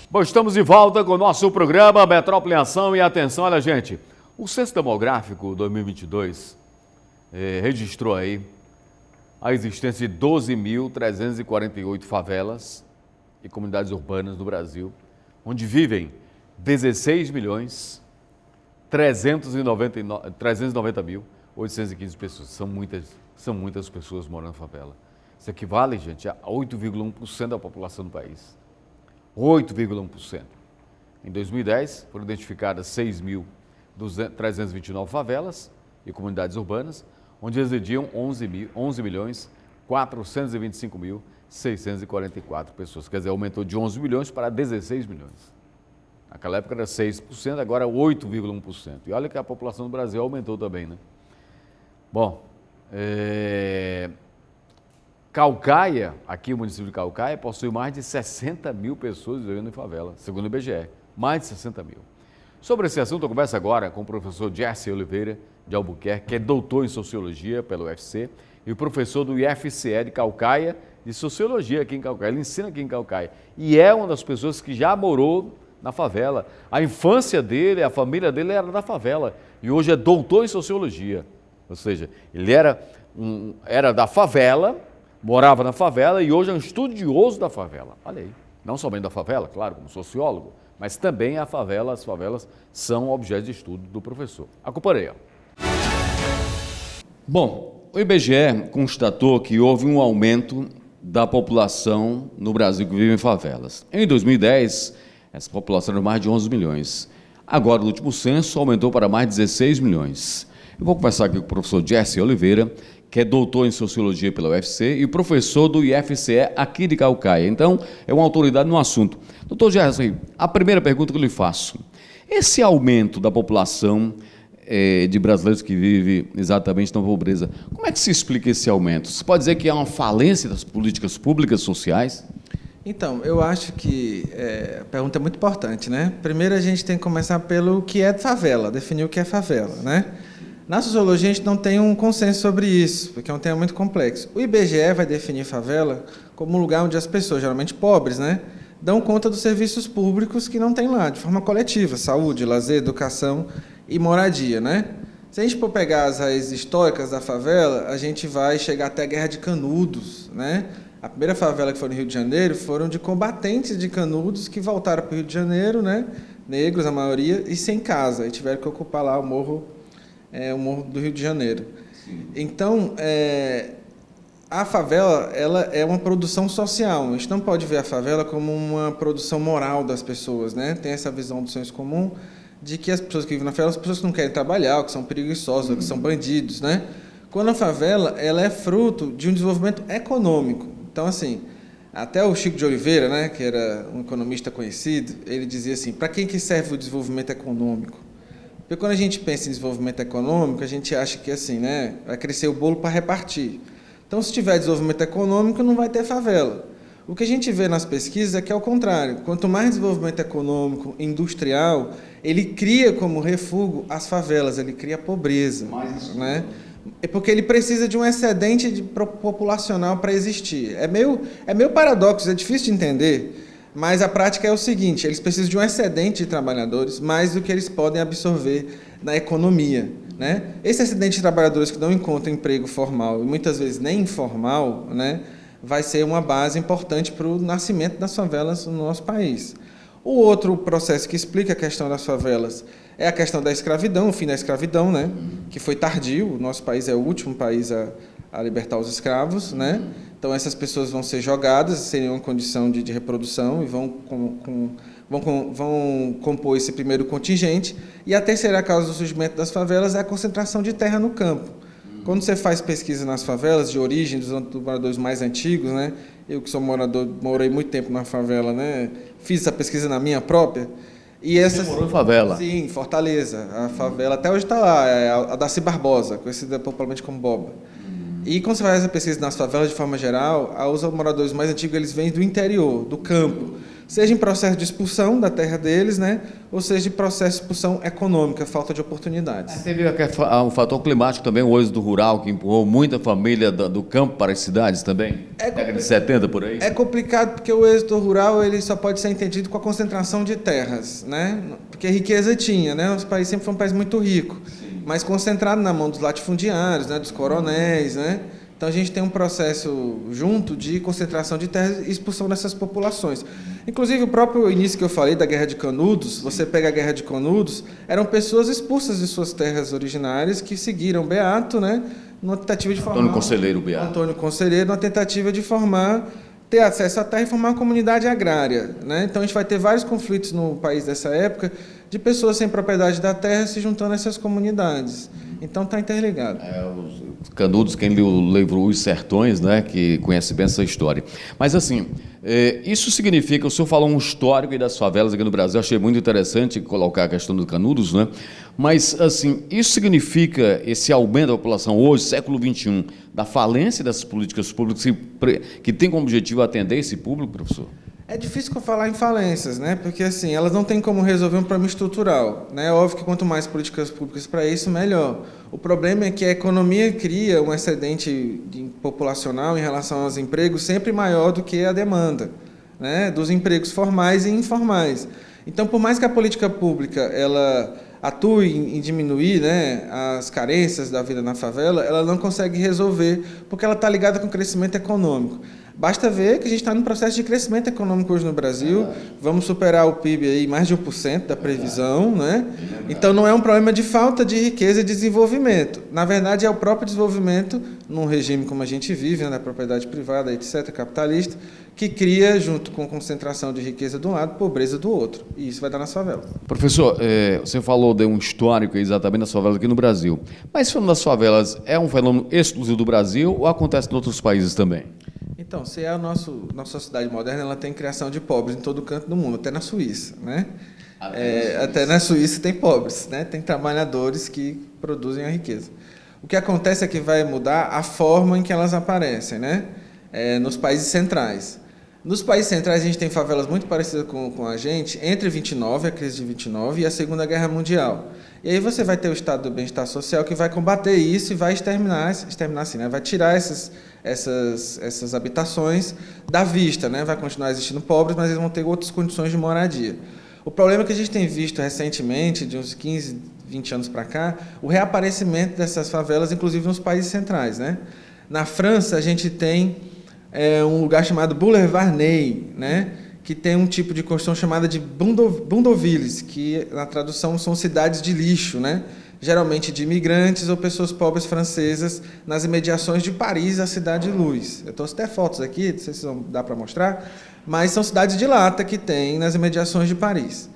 Bom, estamos de volta com o nosso programa Metrópole em Ação e atenção, olha gente, o Censo Demográfico 2022 registrou aí a existência de 12.348 favelas e comunidades urbanas no Brasil, onde vivem 16.390.815 pessoas. São muitas pessoas morando na favela. Isso equivale, gente, a 8,1% da população do país. 8,1%. Em 2010, foram identificadas 6.329 favelas e comunidades urbanas, onde residiam 11.425.644 pessoas. Quer dizer, aumentou de 11 milhões para 16 milhões. Naquela época era 6%, agora 8,1%. E olha que a população do Brasil aumentou também, né? Bom, Caucaia, aqui o município de Caucaia, possui mais de 60 mil pessoas vivendo em favela, segundo o IBGE, mais de 60 mil. Sobre esse assunto, eu converso agora com o professor Jesse Oliveira, de Albuquerque, que é doutor em Sociologia pelo UFC, e o professor do IFCE de Caucaia, de Sociologia aqui em Caucaia. Ele ensina aqui em Caucaia. E é uma das pessoas que já morou na favela. A infância dele, a família dele era da favela. E hoje é doutor em Sociologia. Ou seja, ele era da favela, morava na favela e hoje é um estudioso da favela. Olha aí, não somente da favela, claro, como sociólogo, mas também as favelas são objeto de estudo do professor. Acompanhe. Bom, o IBGE constatou que houve um aumento da população no Brasil que vive em favelas. Em 2010, essa população era mais de 11 milhões. Agora, no último censo, aumentou para mais de 16 milhões. Eu vou conversar aqui com o professor Jesse Oliveira, que é doutor em Sociologia pela UFC e professor do IFCE aqui de Caucaia. Então, é uma autoridade no assunto. Doutor Jesse, a primeira pergunta que eu lhe faço. Esse aumento da população de brasileiros que vivem exatamente na pobreza, como é que se explica esse aumento? Você pode dizer que há uma falência das políticas públicas sociais? Então, eu acho que a pergunta é muito importante, né? Primeiro, a gente tem que começar pelo que é favela, definir o que é favela, né? Na sociologia, a gente não tem um consenso sobre isso, porque é um tema muito complexo. O IBGE vai definir favela como um lugar onde as pessoas, geralmente pobres, né, dão conta dos serviços públicos que não tem lá, de forma coletiva, saúde, lazer, educação e moradia, né? Se a gente for pegar as raízes históricas da favela, a gente vai chegar até a Guerra de Canudos, né? A primeira favela que foi no Rio de Janeiro foram de combatentes de Canudos que voltaram para o Rio de Janeiro, né, negros, a maioria, e sem casa, e tiveram que ocupar lá o morro do Rio de Janeiro. Então, a favela ela é uma produção social. A gente não pode ver a favela como uma produção moral das pessoas, né? Tem essa visão do senso comum de que as pessoas que vivem na favela são pessoas que não querem trabalhar, ou que são preguiçosas, ou que são bandidos, né? Quando a favela ela é fruto de um desenvolvimento econômico. Então, assim, até o Chico de Oliveira, né, que era um economista conhecido, ele dizia assim: para quem que serve o desenvolvimento econômico? Porque quando a gente pensa em desenvolvimento econômico, a gente acha que assim, né, vai crescer o bolo para repartir. Então, se tiver desenvolvimento econômico, não vai ter favela. O que a gente vê nas pesquisas é que é o contrário. Quanto mais desenvolvimento econômico, industrial, ele cria como refúgio as favelas, ele cria pobreza. Né? É porque ele precisa de um excedente populacional para existir. É meio paradoxo, é difícil de entender. Mas a prática é o seguinte: eles precisam de um excedente de trabalhadores, mais do que eles podem absorver na economia, né? Esse excedente de trabalhadores que não encontram emprego formal, e muitas vezes nem informal, né, vai ser uma base importante para o nascimento das favelas no nosso país. O outro processo que explica a questão das favelas é a questão da escravidão, o fim da escravidão, né, que foi tardio. O nosso país é o último país a libertar os escravos, né? Então, essas pessoas vão ser jogadas, sem uma condição de reprodução, e vão compor esse primeiro contingente. E a terceira causa do surgimento das favelas é a concentração de terra no campo. Quando você faz pesquisa nas favelas, de origem dos moradores mais antigos, né? Eu que sou morador, morei muito tempo na favela, né? Fiz essa pesquisa na minha própria. E essa, você morou em favela? Sim, Fortaleza. A favela até hoje está lá, é a Daci Barbosa, conhecida popularmente como Boba. E quando você faz essa pesquisa nas favelas, de forma geral, os moradores mais antigos eles vêm do interior, do campo. seja em processo de expulsão da terra deles, né, ou seja, em processo de expulsão econômica, falta de oportunidades. Teve um fator climático também, o êxodo rural, que empurrou muita família do campo para as cidades também, década de 70 por aí. É complicado porque o êxodo rural ele só pode ser entendido com a concentração de terras, né? Porque riqueza tinha, né? Nosso país sempre foi um país muito rico, mas concentrado na mão dos latifundiários, né? Dos coronéis, né? Então a gente tem um processo junto de concentração de terras e expulsão dessas populações. Inclusive o próprio início que eu falei da Guerra de Canudos, você pega a Guerra de Canudos, eram pessoas expulsas de suas terras originárias que seguiram Beato, né, numa tentativa de formar... Antônio Conselheiro Beato. Antônio Conselheiro, numa tentativa de formar, ter acesso à terra e formar uma comunidade agrária, né? Então a gente vai ter vários conflitos no país dessa época de pessoas sem propriedade da terra se juntando a essas comunidades. Então está interligado. Os Canudos, quem leu o livro Os Sertões, né, que conhece bem essa história. Mas assim, isso significa, o senhor falou um histórico aí das favelas aqui no Brasil, achei muito interessante colocar a questão dos Canudos, né? Mas assim, isso significa esse aumento da população hoje, século XXI, da falência das políticas públicas que tem como objetivo atender esse público, professor? É difícil falar em falências, né? Porque assim, elas não têm como resolver um problema estrutural, né? Óbvio que quanto mais políticas públicas para isso, melhor. O problema é que a economia cria um excedente populacional em relação aos empregos sempre maior do que a demanda, né? Dos empregos formais e informais. Então, por mais que a política pública ela atue em diminuir, né, as carências da vida na favela, ela não consegue resolver porque ela está ligada com o crescimento econômico. Basta ver que a gente está num processo de crescimento econômico hoje no Brasil, vamos superar o PIB aí mais de 1% da previsão, né? Então não é um problema de falta de riqueza e desenvolvimento. Na verdade é o próprio desenvolvimento, num regime como a gente vive, né, da propriedade privada, etc., capitalista, que cria, junto com concentração de riqueza de um lado, pobreza do outro. E isso vai dar nas favelas. Professor, você falou de um histórico exatamente das favelas aqui no Brasil. Mas falando das favelas, é um fenômeno exclusivo do Brasil ou acontece em outros países também? Então, se é nossa sociedade moderna, ela tem criação de pobres em todo canto do mundo, até na Suíça, né? Até na Suíça tem pobres, né? Tem trabalhadores que produzem a riqueza. O que acontece é que vai mudar a forma em que elas aparecem, né? Nos países centrais. Nos países centrais, a gente tem favelas muito parecidas com a gente, entre 29, a crise de 29, e a Segunda Guerra Mundial. E aí você vai ter o Estado do Bem-Estar Social que vai combater isso e vai exterminar assim, né? Vai tirar essas habitações da vista, né? Vai continuar existindo pobres, mas eles vão ter outras condições de moradia. O problema é que a gente tem visto recentemente, de uns 15, 20 anos para cá, o reaparecimento dessas favelas, inclusive nos países centrais, né? Na França, a gente tem um lugar chamado Boulevard Ney, né? Que tem um tipo de construção chamada de bundovilles, que na tradução são cidades de lixo, né? Geralmente de imigrantes ou pessoas pobres francesas, nas imediações de Paris, a cidade de luz. Eu trouxe até fotos aqui, não sei se dá para mostrar, mas são cidades de lata que tem nas imediações de Paris.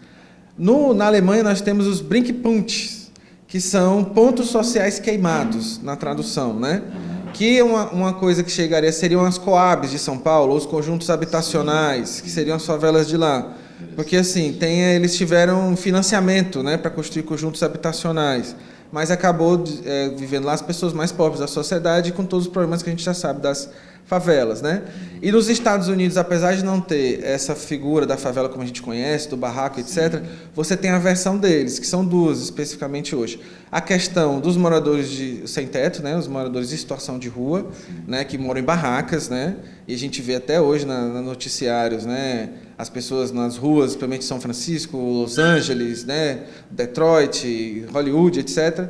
Na Alemanha, nós temos os Brennpunkte, que são pontos sociais queimados, na tradução, né? Que é uma coisa que seriam as coabs de São Paulo, ou os conjuntos habitacionais, que seriam as favelas de lá. Porque, assim, eles tiveram financiamento, né, para construir conjuntos habitacionais, mas acabou vivendo lá as pessoas mais pobres da sociedade, com todos os problemas que a gente já sabe das favelas, né? E nos Estados Unidos, apesar de não ter essa figura da favela como a gente conhece, do barraco, etc., você tem a versão deles, que são duas, especificamente hoje. A questão dos moradores sem teto, né? Os moradores de situação de rua, né? Que moram em barracas, né? E a gente vê até hoje nos noticiários, né? As pessoas nas ruas, principalmente São Francisco, Los Angeles, né? Detroit, Hollywood, etc.,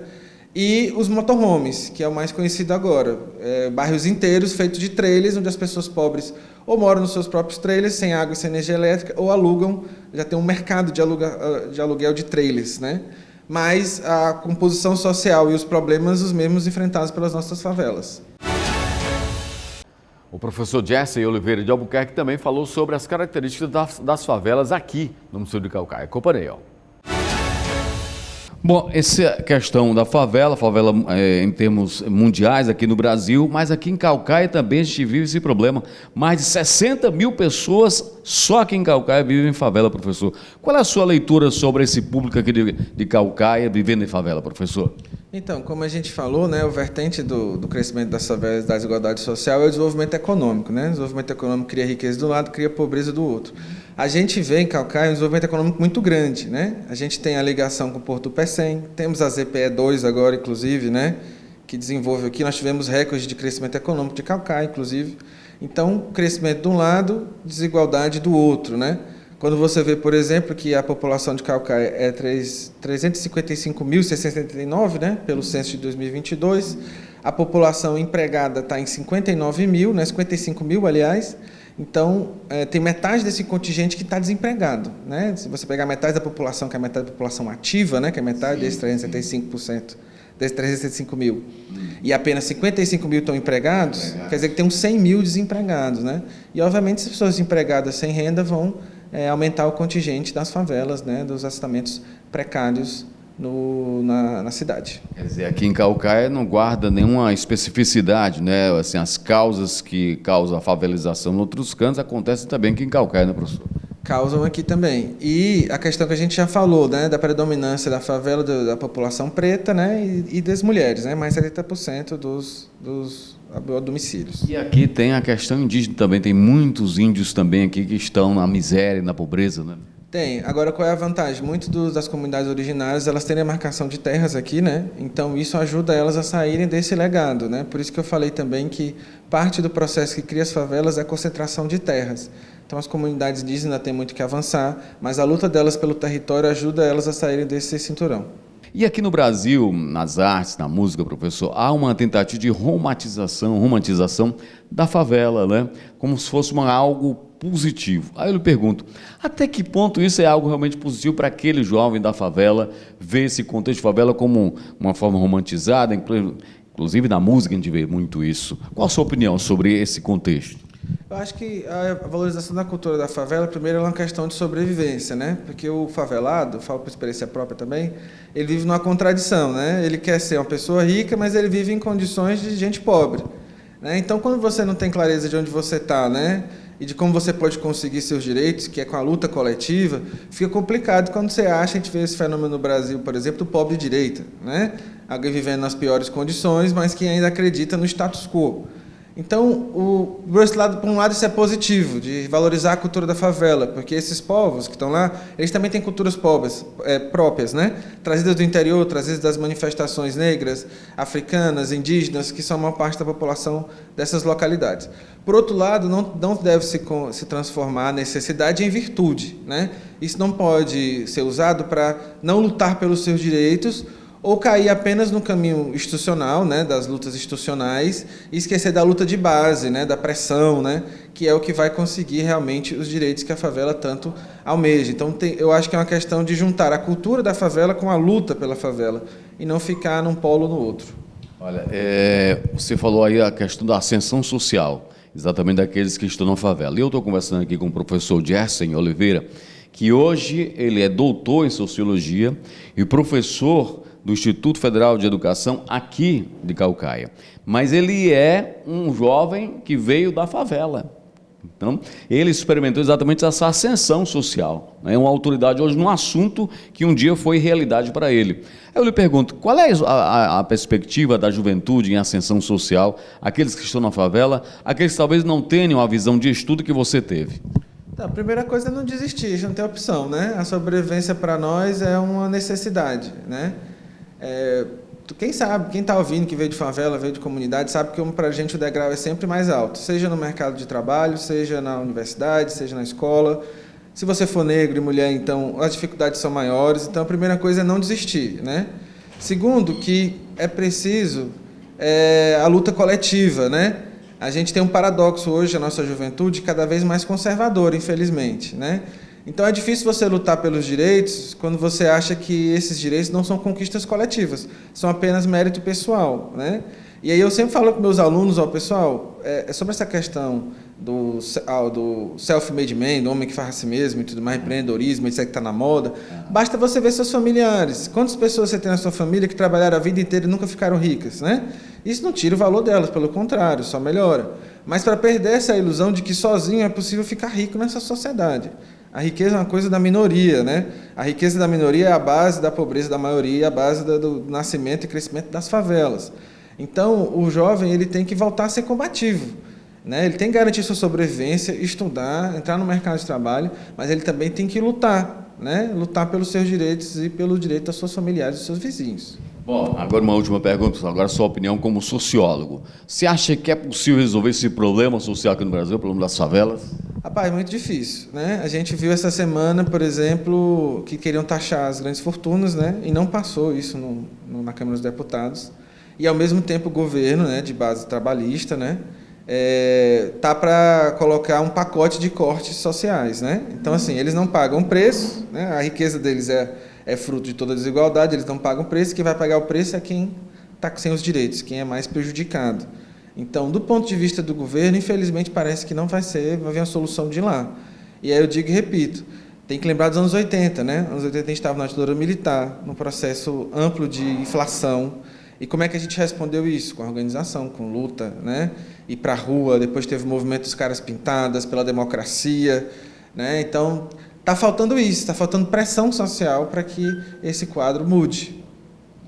e os motorhomes, que é o mais conhecido agora. Bairros inteiros feitos de trailers, onde as pessoas pobres ou moram nos seus próprios trailers, sem água e sem energia elétrica, ou alugam, já tem um mercado de aluguel de trailers, né? Mas a composição social e os problemas os mesmos enfrentados pelas nossas favelas. O professor Jesse Oliveira de Albuquerque também falou sobre as características das favelas aqui no município de Caucaia. Acompanhe, ó. Bom, essa questão da favela em termos mundiais aqui no Brasil, mas aqui em Caucaia também a gente vive esse problema. Mais de 60 mil pessoas só aqui em Caucaia vivem em favela, professor. Qual é a sua leitura sobre esse público aqui de Caucaia vivendo em favela, professor? Então, como a gente falou, né, o vertente do crescimento das favelas, da desigualdade social é o desenvolvimento econômico, né? O desenvolvimento econômico cria riqueza de um lado, cria pobreza do outro. A gente vê em Caucaia um desenvolvimento econômico muito grande, né? A gente tem a ligação com o Porto do Pecém, temos a ZPE 2 agora, inclusive, né? Que desenvolve aqui, nós tivemos recordes de crescimento econômico de Caucaia, inclusive. Então, crescimento de um lado, desigualdade do outro, né? Quando você vê, por exemplo, que a população de Caucaia é 355.679, né? Pelo censo de 2022, a população empregada está em 59 mil, né? 55 mil, aliás. Então, tem metade desse contingente que está desempregado, né? Se você pegar metade da população, que é a metade da população ativa, né? Que é metade desses 375%, desses 375 mil, e apenas 55 mil estão empregados, quer dizer que tem uns 100 mil desempregados, né? E, obviamente, essas pessoas desempregadas sem renda vão aumentar o contingente das favelas, né? Dos assentamentos precários na cidade. Quer dizer, aqui em Caucaia não guarda nenhuma especificidade, né? Assim, as causas que causam a favelização em outros cantos acontecem também aqui em Caucaia, né, professor? Causam aqui também. E a questão que a gente já falou, né, da predominância da favela da população preta, né, e das mulheres, né, mais 70% dos domicílios. E aqui tem a questão indígena também, tem muitos índios também aqui que estão na miséria e na pobreza, né? Tem. Agora, qual é a vantagem? Muitas das comunidades originárias, elas têm a marcação de terras aqui, né? Então, isso ajuda elas a saírem desse legado, né? Por isso que eu falei também que parte do processo que cria as favelas é a concentração de terras. Então, as comunidades indígenas ainda têm muito que avançar, mas a luta delas pelo território ajuda elas a saírem desse cinturão. E aqui no Brasil, nas artes, na música, professor, há uma tentativa de romantização da favela, né? Como se fosse algo positivo. Aí eu lhe pergunto, até que ponto isso é algo realmente positivo para aquele jovem da favela ver esse contexto de favela como uma forma romantizada, inclusive na música a gente vê muito isso. Qual a sua opinião sobre esse contexto? Eu acho que a valorização da cultura da favela, primeiro, é uma questão de sobrevivência, né? Porque o favelado, falo por experiência própria também, ele vive numa contradição, né? Ele quer ser uma pessoa rica, mas ele vive em condições de gente pobre, né? Então, quando você não tem clareza de onde você está, né? E de como você pode conseguir seus direitos, que é com a luta coletiva, fica complicado quando você acha, a gente vê esse fenômeno no Brasil, por exemplo, do pobre de direita, né? Alguém vivendo nas piores condições, mas que ainda acredita no status quo. Então, por um lado, isso é positivo, de valorizar a cultura da favela, porque esses povos que estão lá, eles também têm culturas próprias, né? Trazidas do interior, trazidas das manifestações negras, africanas, indígenas, que são uma parte da população dessas localidades. Por outro lado, não deve se transformar a necessidade em virtude, né? Isso não pode ser usado para não lutar pelos seus direitos, ou cair apenas no caminho institucional, né, das lutas institucionais, e esquecer da luta de base, né, da pressão, né, que é o que vai conseguir realmente os direitos que a favela tanto almeja. Então, eu acho que é uma questão de juntar a cultura da favela com a luta pela favela, e não ficar num polo ou no outro. Olha, você falou aí a questão da ascensão social, exatamente daqueles que estão na favela. E eu estou conversando aqui com o professor Gerson Oliveira, que hoje ele é doutor em Sociologia e professor do Instituto Federal de Educação aqui de Caucaia. Mas ele é um jovem que veio da favela. Então, ele experimentou exatamente essa ascensão social. É uma autoridade hoje num assunto que um dia foi realidade para ele. Eu lhe pergunto, qual é a perspectiva da juventude em ascensão social, aqueles que estão na favela, aqueles que talvez não tenham a visão de estudo que você teve? Então, a primeira coisa é não desistir, a gente não tem opção, né? A sobrevivência para nós é uma necessidade, né? Quem sabe, quem está ouvindo, que veio de favela, veio de comunidade, sabe que para a gente o degrau é sempre mais alto, seja no mercado de trabalho, seja na universidade, seja na escola. Se você for negro e mulher, então as dificuldades são maiores. Então, a primeira coisa é não desistir, né? Segundo, que é preciso a luta coletiva, né? A gente tem um paradoxo hoje, a nossa juventude, cada vez mais conservadora, infelizmente, né? Então, é difícil você lutar pelos direitos quando você acha que esses direitos não são conquistas coletivas, são apenas mérito pessoal, né? E aí eu sempre falo com meus alunos, pessoal, sobre essa questão do self-made man, do homem que faz a si mesmo e tudo mais, empreendedorismo, isso que está na moda. Basta você ver seus familiares. Quantas pessoas você tem na sua família que trabalharam a vida inteira e nunca ficaram ricas, né? Isso não tira o valor delas, pelo contrário, só melhora. Mas para perder essa ilusão de que sozinho é possível ficar rico nessa sociedade. A riqueza é uma coisa da minoria, né? A riqueza da minoria é a base da pobreza da maioria, a base do nascimento e crescimento das favelas. Então, o jovem ele tem que voltar a ser combativo. né? Ele tem que garantir sua sobrevivência, estudar, entrar no mercado de trabalho, mas ele também tem que lutar, né? Lutar pelos seus direitos e pelo direito das suas familiares e dos seus vizinhos. Bom, agora uma última pergunta, agora sua opinião como sociólogo. Você acha que é possível resolver esse problema social aqui no Brasil, o problema das favelas? Rapaz, muito difícil, né? A gente viu essa semana, por exemplo, que queriam taxar as grandes fortunas, né? E não passou isso na Câmara dos Deputados. E, ao mesmo tempo, o governo, né, de base trabalhista, né, tá para colocar um pacote de cortes sociais, né? Então, assim, eles não pagam preço, né? A riqueza deles é fruto de toda a desigualdade, eles não pagam preço, quem vai pagar o preço é quem está sem os direitos, quem é mais prejudicado. Então, do ponto de vista do governo, infelizmente, parece que não vai vir uma solução de lá. E aí eu digo e repito, tem que lembrar dos anos 80, né? Anos 80 a gente estava na ditadura militar, num processo amplo de inflação. E como é que a gente respondeu isso? Com organização, com luta, né? Ir para a rua, depois teve o movimento dos caras pintadas pela democracia, né? Então, está faltando isso, está faltando pressão social para que esse quadro mude.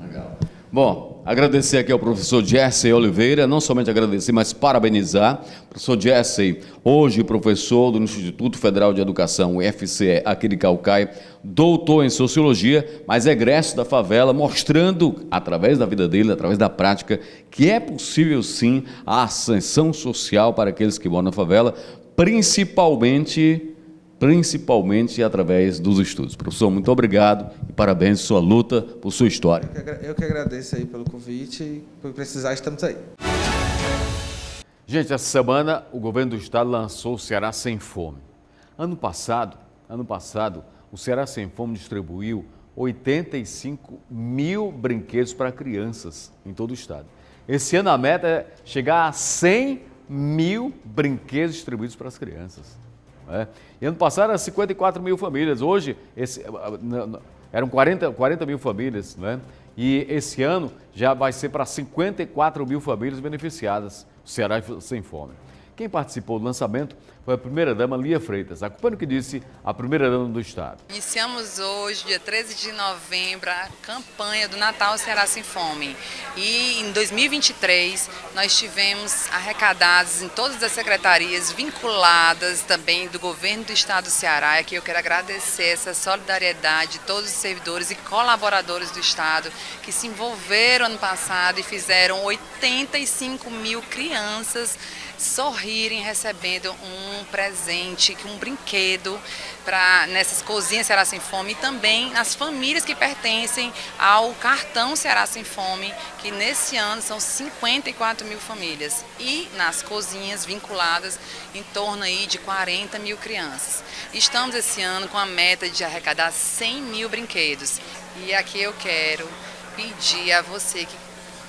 Legal. Bom, agradecer aqui ao professor Jesse Oliveira, não somente agradecer, mas parabenizar. Professor Jesse, hoje professor do Instituto Federal de Educação, IFCE, aqui de Caucaia, doutor em Sociologia, mas egresso da favela, mostrando, através da vida dele, através da prática, que é possível sim a ascensão social para aqueles que moram na favela, principalmente através dos estudos. Professor, muito obrigado e parabéns por sua luta, por sua história. Eu que agradeço aí pelo convite e por precisar, estamos aí. Gente, essa semana o governo do estado lançou o Ceará Sem Fome. Ano passado, o Ceará Sem Fome distribuiu 85 mil brinquedos para crianças em todo o estado. Esse ano a meta é chegar a 100 mil brinquedos distribuídos para as crianças. E ano passado eram 54 mil famílias, hoje eram 40 mil famílias, né? E esse ano já vai ser para 54 mil famílias beneficiadas, o Ceará Sem Fome. Quem participou do lançamento foi a primeira-dama Lia Freitas. Acompanhe o que disse a primeira-dama do estado. Iniciamos hoje, dia 13 de novembro, a campanha do Natal Ceará Sem Fome. E em 2023 nós tivemos arrecadados em todas as secretarias vinculadas também do governo do estado do Ceará. Aqui eu quero agradecer essa solidariedade de todos os servidores e colaboradores do estado que se envolveram ano passado e fizeram 85 mil crianças sorrirem recebendo um presente, um brinquedo nessas cozinhas Ceará Sem Fome e também nas famílias que pertencem ao cartão Ceará Sem Fome, que nesse ano são 54 mil famílias e nas cozinhas vinculadas em torno aí de 40 mil crianças. Estamos esse ano com a meta de arrecadar 100 mil brinquedos e aqui eu quero pedir a você que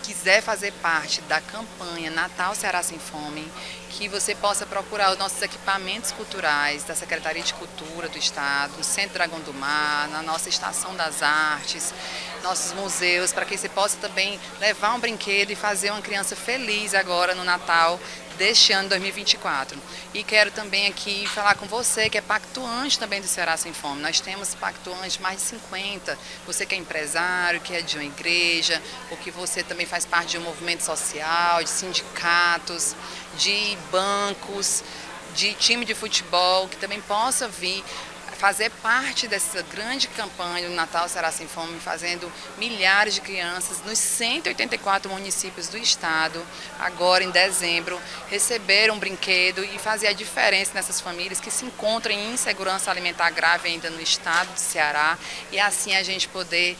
quiser fazer parte da campanha Natal Ceará Sem Fome, que você possa procurar os nossos equipamentos culturais da Secretaria de Cultura do Estado, no Centro Dragão do Mar, na nossa Estação das Artes, nossos museus, para que você possa também levar um brinquedo e fazer uma criança feliz agora no Natal deste ano 2024. E quero também aqui falar com você que é pactuante também do Ceará Sem Fome. Nós temos pactuantes mais de 50. Você que é empresário, que é de uma igreja, ou que você também faz parte de um movimento social, de sindicatos, de bancos, de time de futebol, que também possa vir fazer parte dessa grande campanha do Natal Ceará Sem Fome, fazendo milhares de crianças nos 184 municípios do estado, agora em dezembro, receber um brinquedo e fazer a diferença nessas famílias que se encontram em insegurança alimentar grave ainda no estado do Ceará, e assim a gente poder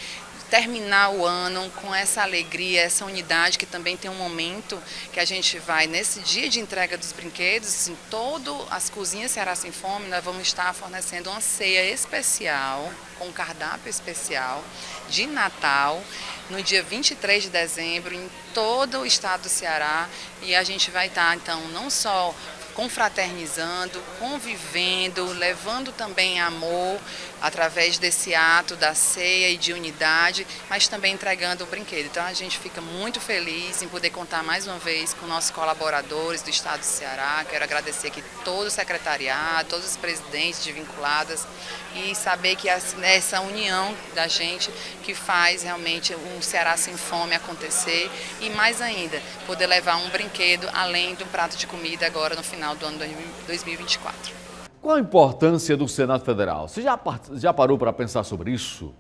terminar o ano com essa alegria, essa unidade, que também tem um momento que a gente vai, nesse dia de entrega dos brinquedos, em todas as cozinhas Ceará Sem Fome, nós vamos estar fornecendo uma ceia especial, com um cardápio especial de Natal, no dia 23 de dezembro, em todo o estado do Ceará, e a gente vai estar, então, não só confraternizando, convivendo, levando também amor através desse ato da ceia e de unidade, mas também entregando o brinquedo. Então a gente fica muito feliz em poder contar mais uma vez com nossos colaboradores do Estado do Ceará. Quero agradecer aqui todo o secretariado, todos os presidentes de vinculadas e saber que essa união da gente que faz realmente um Ceará Sem Fome acontecer e mais ainda, poder levar um brinquedo além do prato de comida agora no final do ano 2024. Qual a importância do Senado Federal? Você já parou para pensar sobre isso?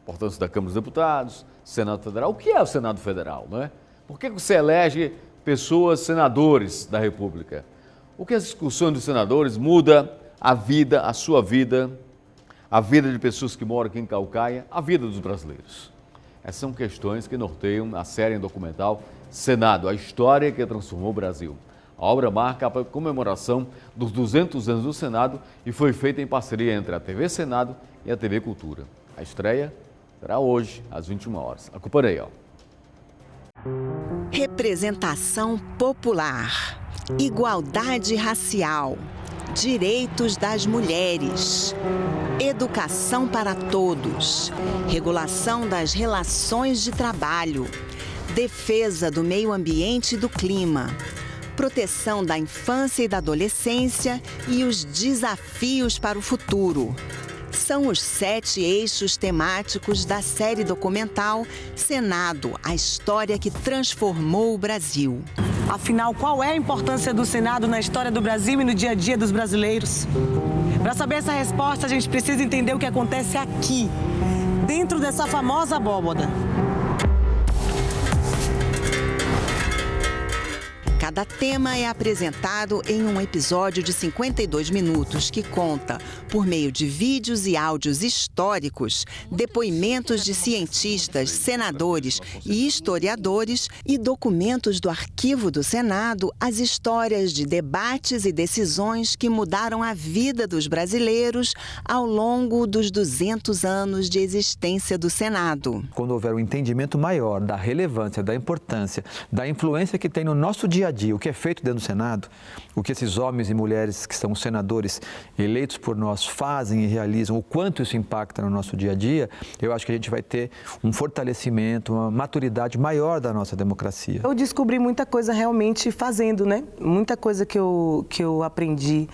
Importância da Câmara dos Deputados, Senado Federal. O que é o Senado Federal, não é? Por que você elege pessoas senadores da República? O que as discussões dos senadores muda a vida, a sua vida, a vida de pessoas que moram aqui em Caucaia, a vida dos brasileiros? Essas são questões que norteiam a série documental Senado, a história que transformou o Brasil. A obra marca a comemoração dos 200 anos do Senado e foi feita em parceria entre a TV Senado e a TV Cultura. A estreia será hoje, às 21 horas. Acompanhe aí, ó. Representação popular, igualdade racial, direitos das mulheres, educação para todos, regulação das relações de trabalho, defesa do meio ambiente e do clima, proteção da infância e da adolescência e os desafios para o futuro. São os 7 eixos temáticos da série documental Senado, a história que transformou o Brasil. Afinal, qual é a importância do Senado na história do Brasil e no dia a dia dos brasileiros? Para saber essa resposta, a gente precisa entender o que acontece aqui, dentro dessa famosa abóboda. Cada tema é apresentado em um episódio de 52 minutos que conta, por meio de vídeos e áudios históricos, depoimentos de cientistas, senadores e historiadores e documentos do arquivo do Senado, as histórias de debates e decisões que mudaram a vida dos brasileiros ao longo dos 200 anos de existência do Senado. Quando houver um entendimento maior da relevância, da importância, da influência que tem no nosso dia a dia, o que é feito dentro do Senado, o que esses homens e mulheres que são senadores eleitos por nós fazem e realizam, o quanto isso impacta no nosso dia a dia, eu acho que a gente vai ter um fortalecimento, uma maturidade maior da nossa democracia. Eu descobri muita coisa realmente fazendo, né? Muita coisa que eu aprendi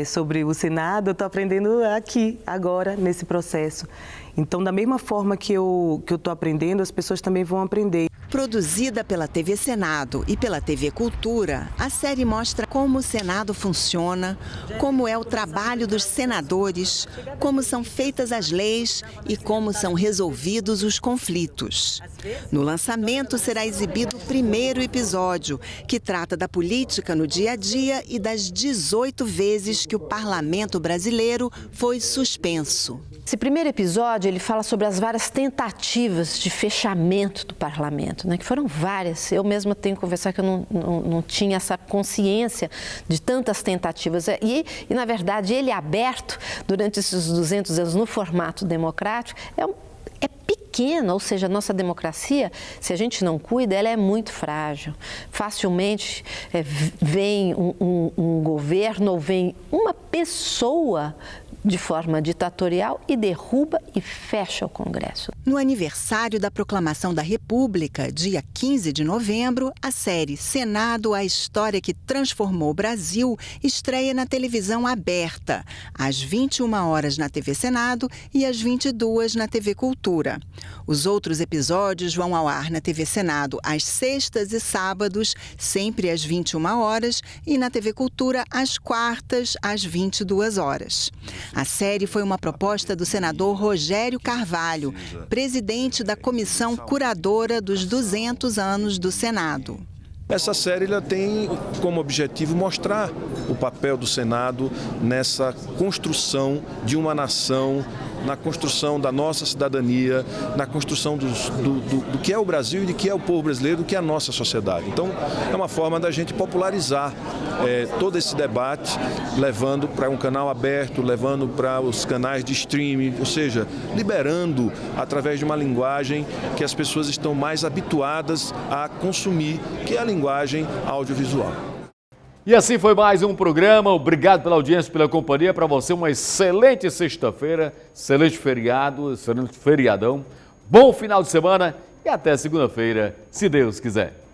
sobre o Senado, eu estou aprendendo aqui, agora, nesse processo. Então, da mesma forma que eu estou aprendendo, as pessoas também vão aprender. Produzida pela TV Senado e pela TV Cultura, a série mostra como o Senado funciona, como é o trabalho dos senadores, como são feitas as leis e como são resolvidos os conflitos. No lançamento será exibido o primeiro episódio, que trata da política no dia a dia e das 18 vezes que o parlamento brasileiro foi suspenso. Esse primeiro episódio, ele fala sobre as várias tentativas de fechamento do parlamento, né? Que foram várias. Eu mesma tenho que confessar que eu não tinha essa consciência de tantas tentativas. E, na verdade, ele aberto durante esses 200 anos no formato democrático é pequeno, ou seja, a nossa democracia, se a gente não cuida, ela é muito frágil. Facilmente vem um governo ou vem uma pessoa de forma ditatorial e derruba e fecha o Congresso. No aniversário da Proclamação da República, dia 15 de novembro, a série Senado, a história que transformou o Brasil, estreia na televisão aberta, às 21 horas na TV Senado e às 22 na TV Cultura. Os outros episódios vão ao ar na TV Senado às sextas e sábados, sempre às 21 horas, e na TV Cultura às quartas, às 22 horas. A série foi uma proposta do senador Rogério Carvalho, presidente da comissão curadora dos 200 anos do Senado. Essa série ela tem como objetivo mostrar o papel do Senado nessa construção de uma nação, na construção da nossa cidadania, na construção do que é o Brasil e de que é o povo brasileiro, do que é a nossa sociedade. Então, é uma forma da gente popularizar todo esse debate, levando para um canal aberto, levando para os canais de streaming, ou seja, liberando através de uma linguagem que as pessoas estão mais habituadas a consumir, que é a linguagem audiovisual. E assim foi mais um programa. Obrigado pela audiência, pela companhia. Para você, uma excelente sexta-feira, excelente feriado, excelente feriadão. Bom final de semana e até segunda-feira, se Deus quiser.